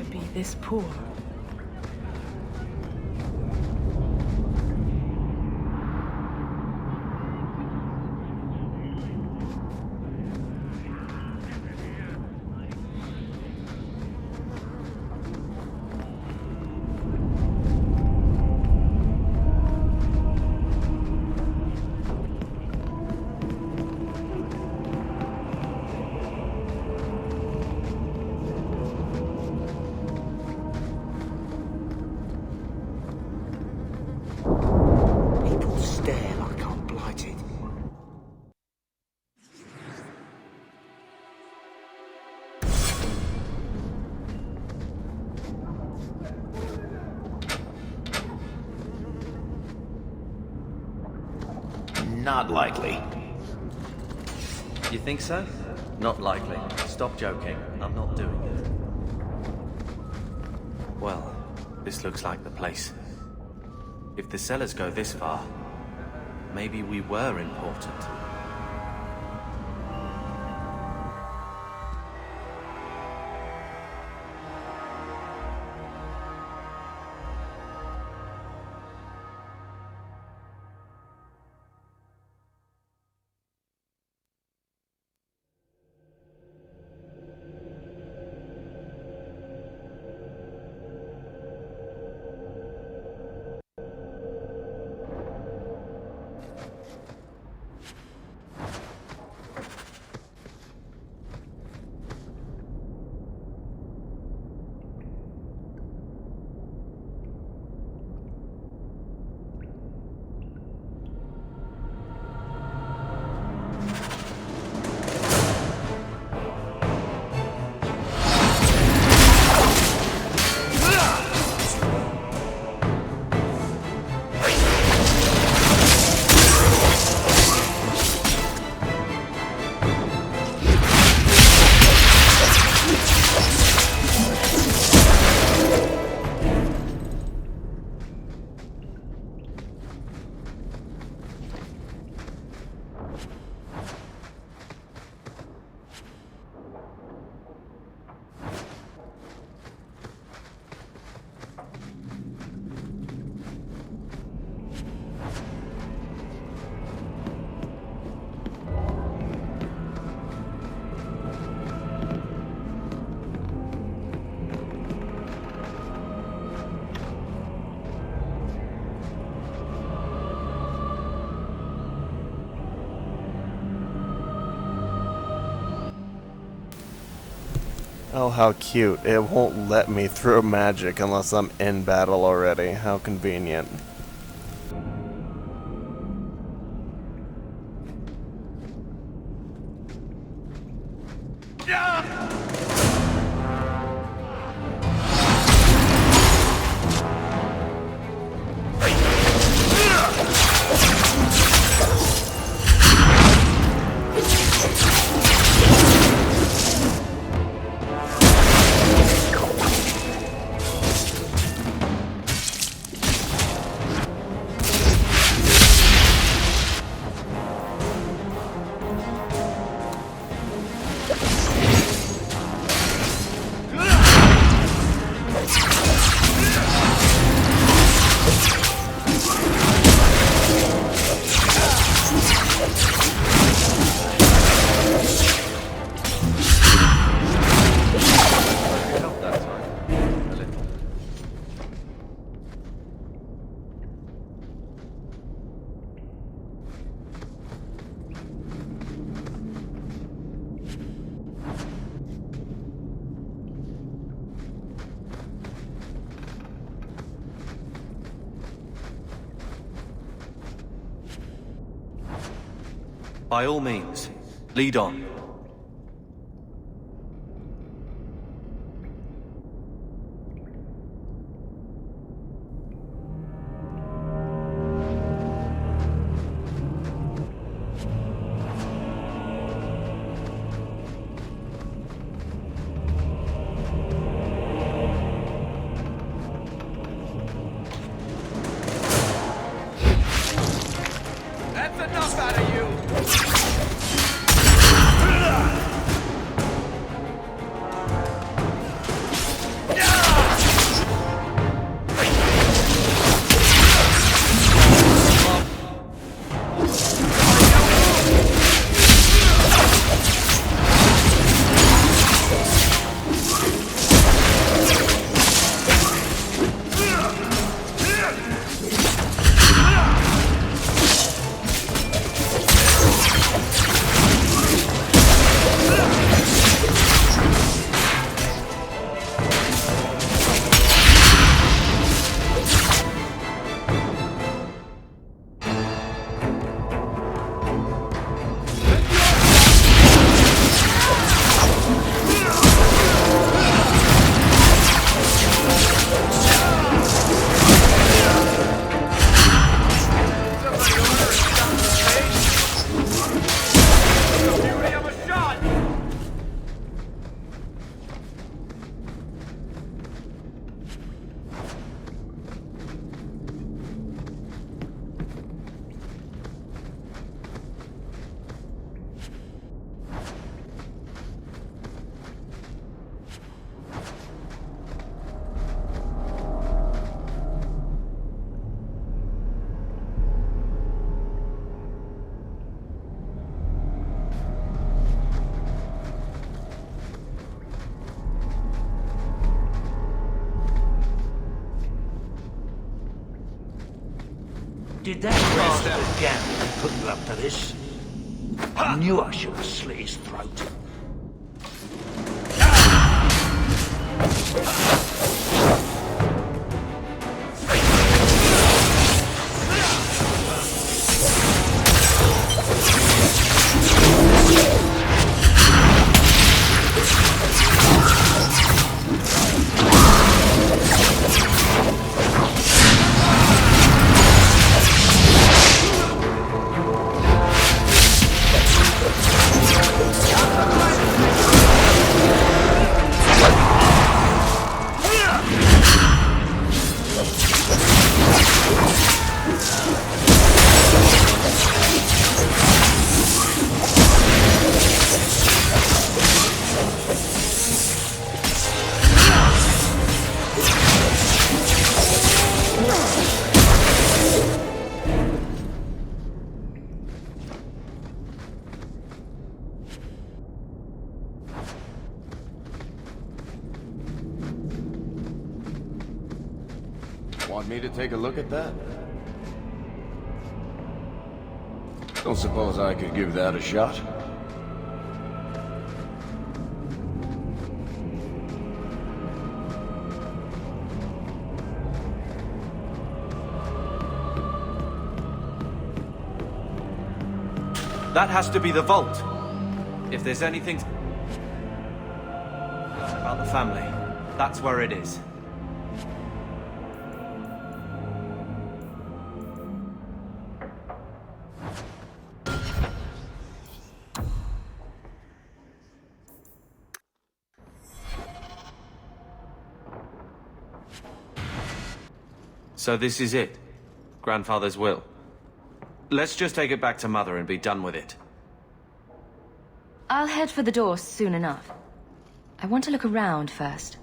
could be this poor. Stare like I'm blighted. Not likely. You think so? Not likely. Stop joking. I'm not doing it. Well, this looks like the place. If the cellars go this far, maybe we were important. Oh, how cute. It won't let me throw magic unless I'm in battle already. How convenient. By all means, lead on. That's enough out of you! Did that bastard Gambit put you up to this? I knew I should have slit his throat. Want me to take a look at that? Don't suppose I could give that a shot? That has to be the vault. If there's anything about the family, that's where it is. So this is it? Grandfather's will? Let's just take it back to Mother and be done with it. I'll head for the door soon enough. I want to look around first.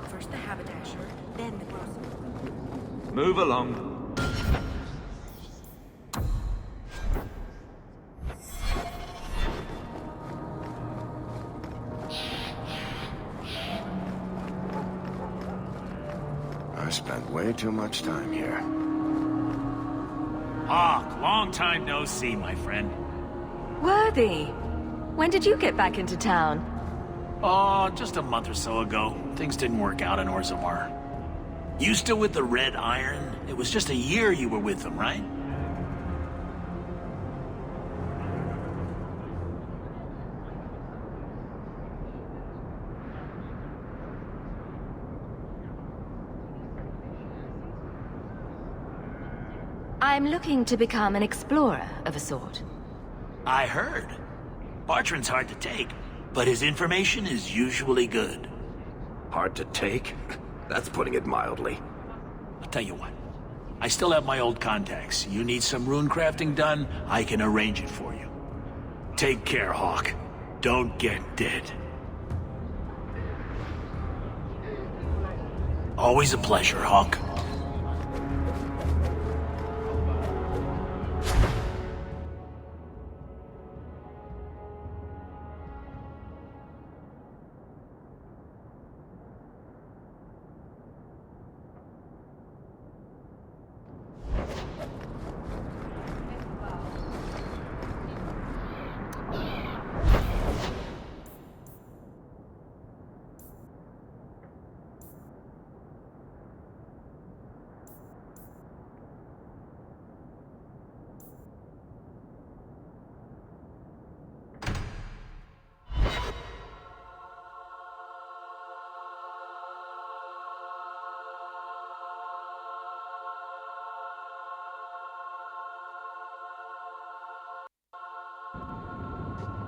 First the haberdasher, then the grocer. Move along. I spent way too much time here. Hawk, long time no see, my friend. Worthy! When did you get back into town? Oh, just a month or so ago. Things didn't work out in Orzammar. You still with the Red Iron? It was just a year you were with them, right? I'm looking to become an explorer of a sort. I heard. Bartrand's hard to take, but his information is usually good. Hard to take? That's putting it mildly. I'll tell you what. I still have my old contacts. You need some rune crafting done, I can arrange it for you. Take care, Hawk. Don't get dead. Always a pleasure, Hawk.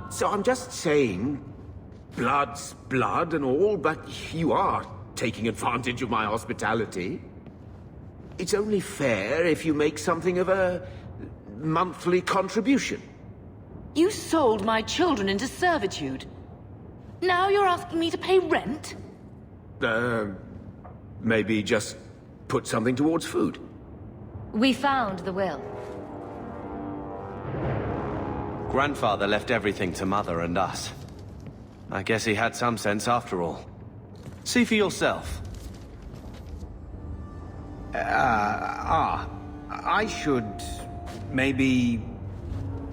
So I'm just saying, blood's blood and all, but you are taking advantage of my hospitality. It's only fair if you make something of a monthly contribution. You sold my children into servitude. Now you're asking me to pay rent? Maybe just put something towards food. We found the will. Grandfather left everything to Mother and us. I guess he had some sense after all. See for yourself. I should... maybe...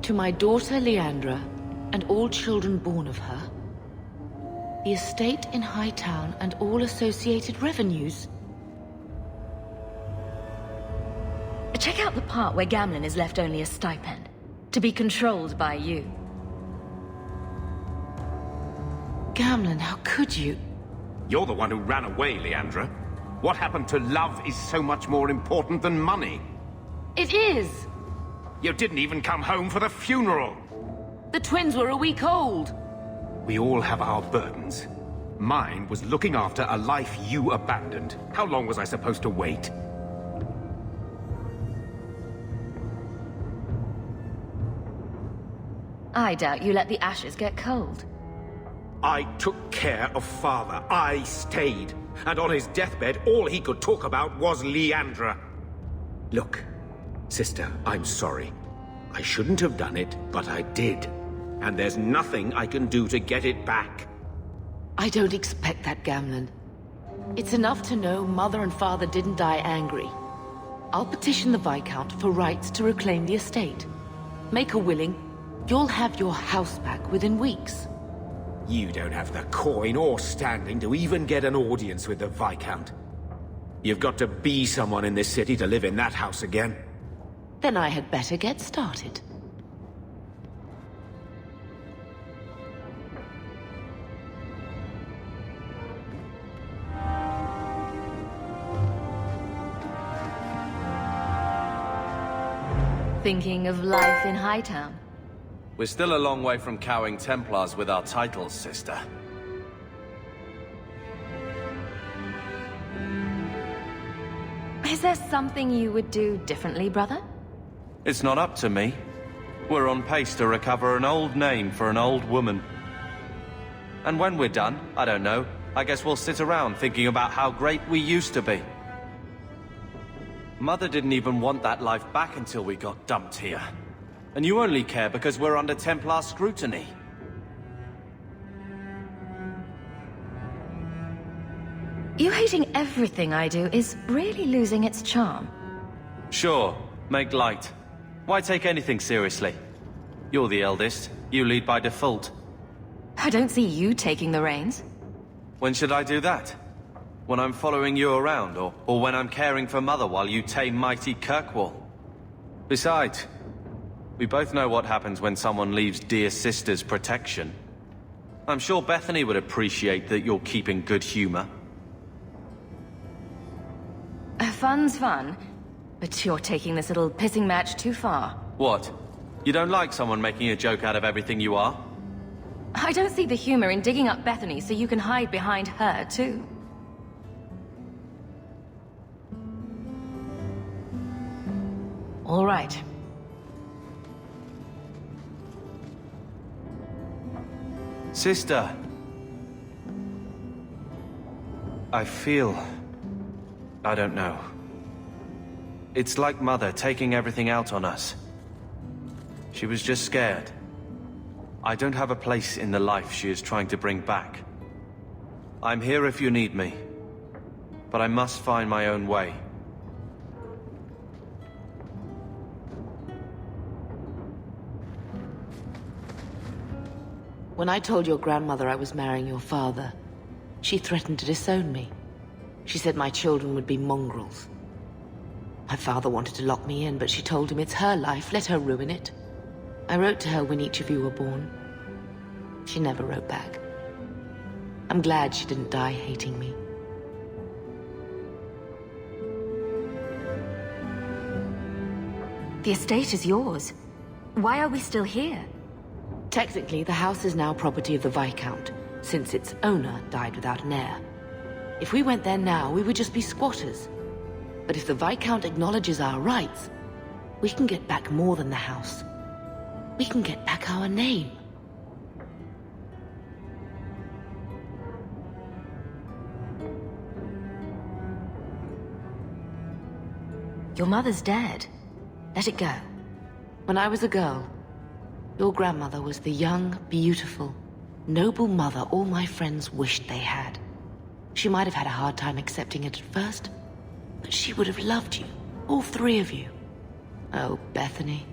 To my daughter Leandra, and all children born of her, the estate in Hightown and all associated revenues. Check out the part where Gamlen is left only a stipend, to be controlled by you. Gamlen, how could you? You're the one who ran away, Leandra. What happened to love is so much more important than money. It is! You didn't even come home for the funeral. The twins were a week old. We all have our burdens. Mine was looking after a life you abandoned. How long was I supposed to wait? I doubt you let the ashes get cold. I took care of Father. I stayed. And on his deathbed, all he could talk about was Leandra. Look, sister, I'm sorry. I shouldn't have done it, but I did. And there's nothing I can do to get it back. I don't expect that, Gamlen. It's enough to know Mother and Father didn't die angry. I'll petition the Viscount for rights to reclaim the estate. Make a willing, you'll have your house back within weeks. You don't have the coin or standing to even get an audience with the Viscount. You've got to be someone in this city to live in that house again. Then I had better get started. Thinking of life in Hightown? We're still a long way from cowing Templars with our titles, sister. Is there something you would do differently, brother? It's not up to me. We're on pace to recover an old name for an old woman. And when we're done, I don't know, I guess we'll sit around thinking about how great we used to be. Mother didn't even want that life back until we got dumped here. And you only care because we're under Templar scrutiny. You hating everything I do is really losing its charm. Sure, make light. Why take anything seriously? You're the eldest. You lead by default. I don't see you taking the reins. When should I do that? When I'm following you around, or when I'm caring for Mother while you tame mighty Kirkwall? Besides, we both know what happens when someone leaves dear sister's protection. I'm sure Bethany would appreciate that you're keeping good humor. Fun's fun, but you're taking this little pissing match too far. What? You don't like someone making a joke out of everything you are? I don't see the humor in digging up Bethany so you can hide behind her, too. All right. Sister. I feel... I don't know. It's like Mother taking everything out on us. She was just scared. I don't have a place in the life she is trying to bring back. I'm here if you need me. But I must find my own way. When I told your grandmother I was marrying your father, she threatened to disown me. She said my children would be mongrels. My father wanted to lock me in, but she told him it's her life, let her ruin it. I wrote to her when each of you were born. She never wrote back. I'm glad she didn't die hating me. The estate is yours. Why are we still here? Technically, the house is now property of the Viscount, since its owner died without an heir. If we went there now, we would just be squatters. But if the Viscount acknowledges our rights, we can get back more than the house. We can get back our name. Your mother's dead. Let it go. When I was a girl, your grandmother was the young, beautiful, noble mother all my friends wished they had. She might have had a hard time accepting it at first, but she would have loved you, all three of you. Oh, Bethany.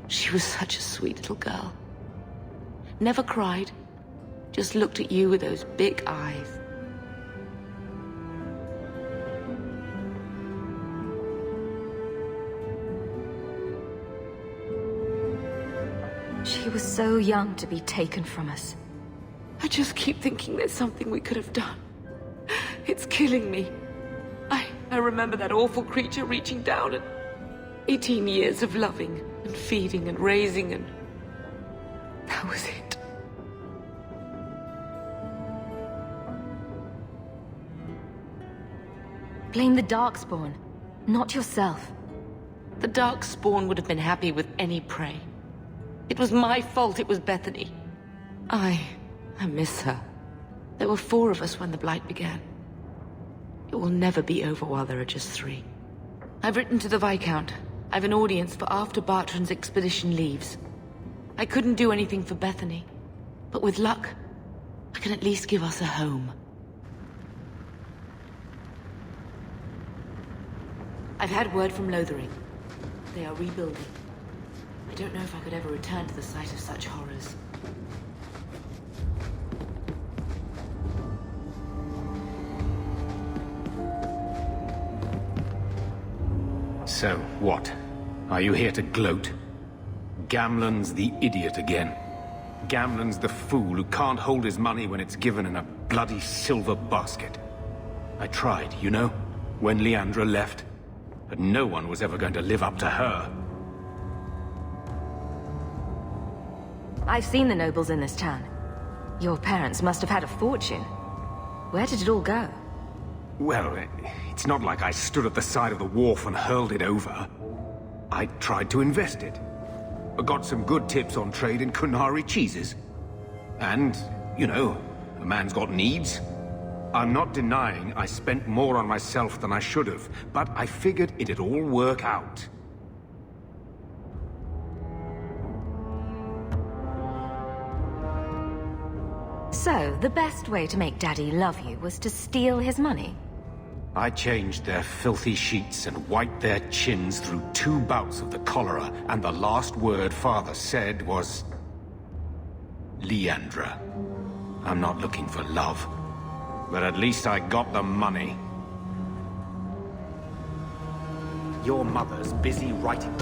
She was such a sweet little girl. Never cried, just looked at you with those big eyes. She was so young to be taken from us. I just keep thinking there's something we could have done. It's killing me. I remember that awful creature reaching down and 18 years of loving and feeding and raising, and that was it. Blame the Darkspawn, not yourself. The Darkspawn would have been happy with any prey. It was my fault it was Bethany. I miss her. There were 4 of us when the Blight began. It will never be over while there are just 3. I've written to the Viscount. I've an audience for after Bartrand's expedition leaves. I couldn't do anything for Bethany, but with luck, I can at least give us a home. I've had word from Lothering. They are rebuilding. I don't know if I could ever return to the sight of such horrors. So, what? Are you here to gloat? Gamlen's the idiot again. Gamlen's the fool who can't hold his money when it's given in a bloody silver basket. I tried, you know, when Leandra left. But no one was ever going to live up to her. I've seen the nobles in this town. Your parents must have had a fortune. Where did it all go? Well, it's not like I stood at the side of the wharf and hurled it over. I tried to invest it. I got some good tips on trade in Kunari cheeses. And, you know, a man's got needs. I'm not denying I spent more on myself than I should have, but I figured it'd all work out. So, the best way to make Daddy love you was to steal his money? I changed their filthy sheets and wiped their chins through 2 bouts of the cholera, and the last word Father said was... Leandra. I'm not looking for love, but at least I got the money. Your mother's busy writing.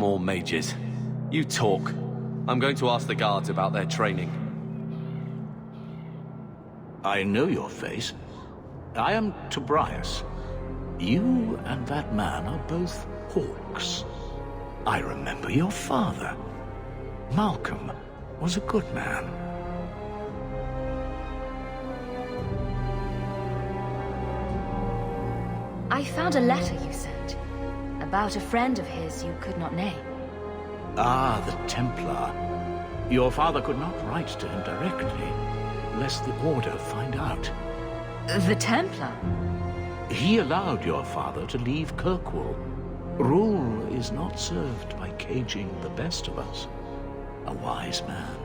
more mages. You talk. I'm going to ask the guards about their training. I know your face. I am Tobias. You and that man are both Hawks. I remember your father. Malcolm was a good man. I found a letter you sent. About a friend of his you could not name. Ah, the Templar. Your father could not write to him directly, lest the Order find out. The Templar? He allowed your father to leave Kirkwall. Rule is not served by caging the best of us. A wise man.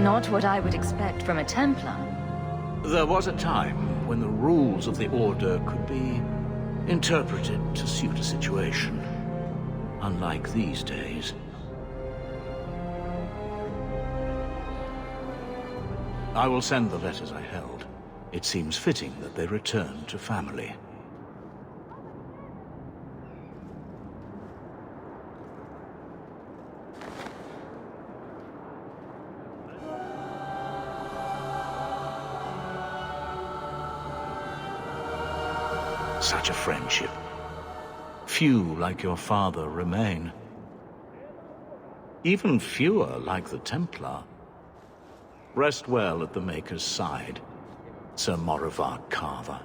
Not what I would expect from a Templar. There was a time when the rules of the Order could be interpreted to suit a situation. Unlike these days. I will send the letters I held. It seems fitting that they return to family. Such a friendship. Few like your father remain. Even fewer like the Templar. Rest well at the Maker's side, Sir Morivard Carver.